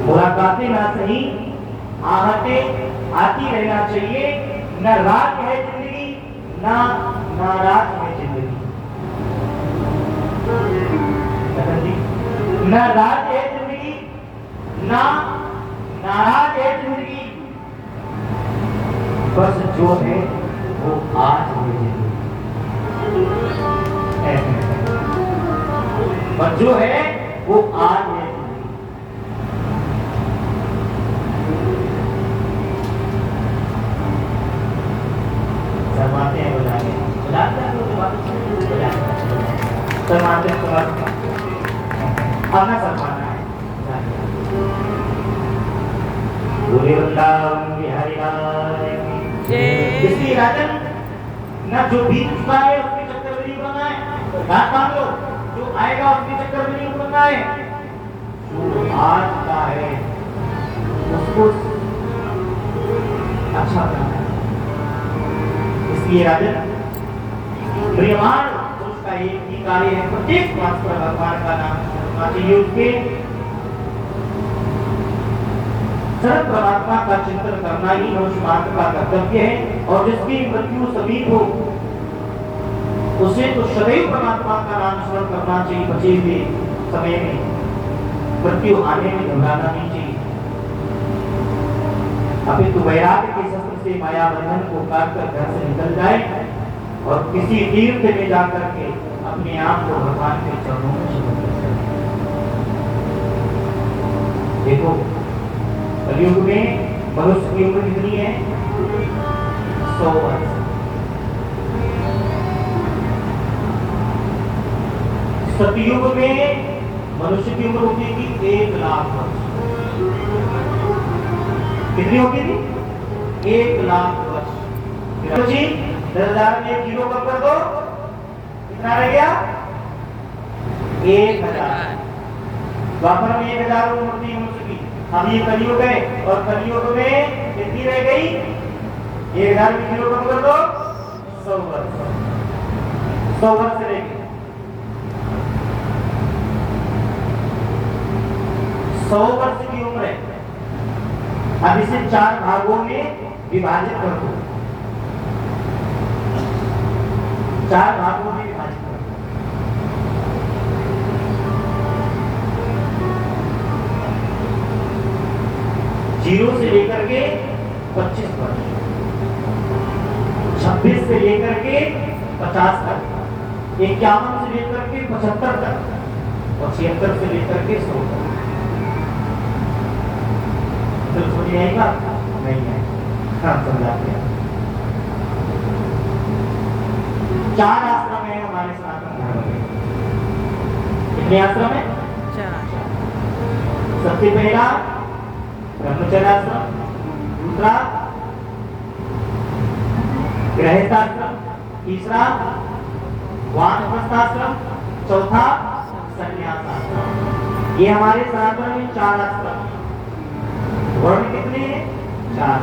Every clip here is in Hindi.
मुलाकातें ना सही, आहटें आती रहना चाहिए। न रात है जिंदगी, ना नाराज है जिंदगी। न रात है जिंदगी, ना नाराज है जिंदगी। बस जो है वो आज है जिंदगी। बस जो है वो आज है। शर्माते हैं बुलाते हैं शर्माते आना शर्माना है। बोले वृंदावन बिहारी लाल की। इसलिए राजन ना जो बीत चुका है उसके चक्कर में नहीं पड़ना है। बात मान लो, जो आएगा उसके चक्कर में नहीं पड़ना है। जो आज का है उसको अच्छा करना है। इसलिए राजन प्रियमान उसका एक ही कार्य है, प्रत्येक मास पर भगवान का नाम सुनना चाहिए। उसके सर्व परमात्मा का चिंतन करना ही मनुष्य मात्र का कर्तव्य है। और जिसकी मृत्यु समीप हो उसे तो सदैव परमात्मा का नाम स्मरण करना चाहिए। बचे हुए समय में मृत्यु आने में घबराना नहीं चाहिए। अभी तो वैराग्य के शस्त्र से माया बंधन को काट कर घर से निकल जाए और किसी तीर्थ में जाकर के अपने आप को भगवान के चरणों में समर्पित करें। देखो कलयुग में मनुष्य की उम्र कितनी है? 100 वर्ष। सतयुग में मनुष्य की उम्र होती थी 1 लाख वर्ष। कितनी होती थी? 1 लाख वर्ष। 10,000 में 0 कम कर दो, कितना रह गया? 1000। द्वापर में 1000 उम्र थी मनुष्य की। अब ये कलयुग है और कलयुग में कितनी रह गई? 1000 में 0 कम कर दो, 100 वर्ष। 100 वर्ष रह गई। 100 वर्ष की उम्र है। अब इसे 4 भागों में विभाजित कर दो। 4 भागों में विभाजित कर दो। 0 से लेकर के 25 वर्ष, 26 से लेकर के 50 तक, 51 से लेकर के 75 तक और 76 से लेकर के 100 तक। तो समझ आएगा? नहीं है। हाँ समझाते हैं। 4 आश्रम है हमारे सनातन धर्म में। कितने आश्रम है? 4। सबसे पहला ब्रह्मचर्य आश्रम, दूसरा गृहस्थाश्रम, तीसरा वानप्रस्थाश्रम, चौथा संन्यास आश्रम। ये हमारे सनातन में 4 आश्रम। वर्ण कितने हैं? 4।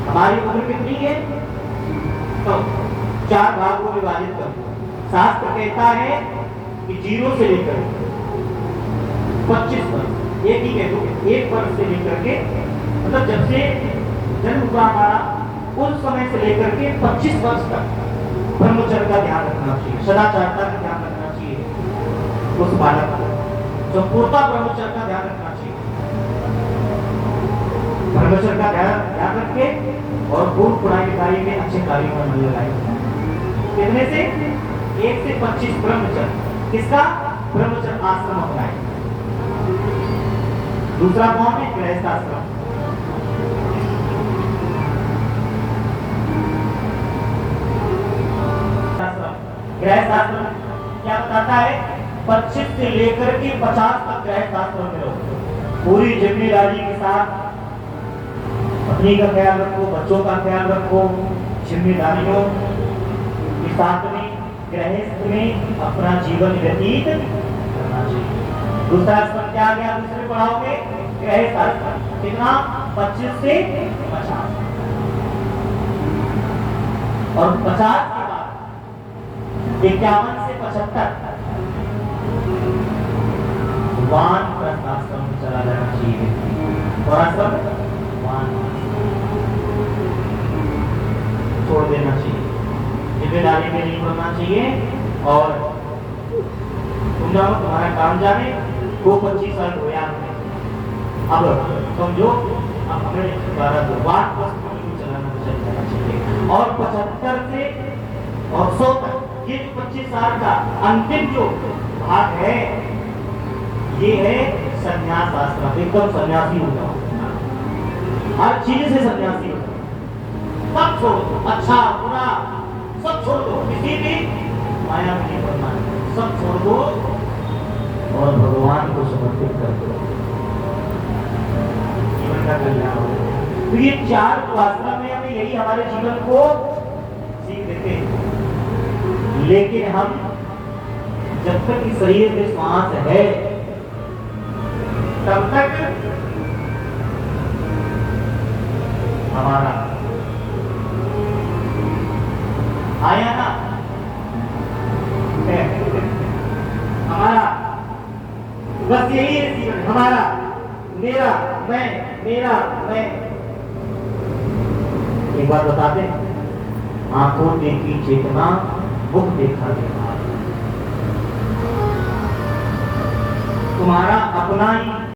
हमारी उम्र कितनी है? तो 4 भागों में विभाजित कर दो। शास्त्र कहता है कि 0 से लेकर 25 वर्ष, एक ही कह दो, 1 वर्ष से लेकर के, मतलब जब से जन्म हुआ हमारा उस समय से लेकर के 25 वर्ष तक ब्रह्मचर्य का ध्यान रखना चाहिए, सदाचारता का ध्यान रखना चाहिए। उस बालक को संपूर्णता ब्रह्मचर्य का ध्यान रखना चाहिए। ब्रह्मचर्य का ध्यान रख के और पूर्ण पढ़ाई लिखाई में अच्छे कार्यों में मन लगाए। कितने से? 1 से 25 ब्रह्मचर्य। किसका? ब्रह्मचर्य आश्रम अपनाए। दूसरा कौन है? गृहस्थ आश्रम। गृहस्थ आश्रम क्या बताता है? 25 से लेकर के 50 तक गृहस्थ आश्रम में रहो। पूरी जिम्मेदारी के साथ पत्नी का ख्याल रखो, बच्चों का ख्याल रखो, जिम्मेदारियों के साथ में गृहस्थ में अपना जीवन व्यतीत करना चाहिए। दूसरा आश्रम क्या आ गया? दूसरे पड़ाव में गृहस्थ आश्रम। कितना? 25 से 50 और 50 के बाद 51 से 75 वानप्रस्थ आश्रम चला जाना चाहिए। और आश्रम छोड़ देना चाहिए, जिम्मेदारी में नहीं बनना चाहिए। और तुम जाओ, तुम्हारा काम जाने को 25 साल होया। अब समझो, अब हमें 12 चलाना चाहिए। और 75 से और 100 तक ये 25 साल का अंतिम जो भाग है, ये है संन्यास आश्रम। एकदम सन्यासी हो जाओ, हर चीज से सन्यासी हो जाओ, सब छोड़ दो, अच्छा बुरा सब छोड़ दो, किसी भी माया में नहीं पड़ना, सब छोड़ दो और भगवान को समर्पित कर दो, जीवन का कल्याण हो। तो ये 4 आश्रम में हमें यही हमारे जीवन को सीख देते हैं। लेकिन हम जब तक इस शरीर में श्वास है तब तक हमारा आया ना, हमारा बस यही है जीवन, हमारा, मेरा, मैं। एक बात बता दें, आंखों देखी चेतना, मुख देखा व्यवहार, तुम्हारा अपना ही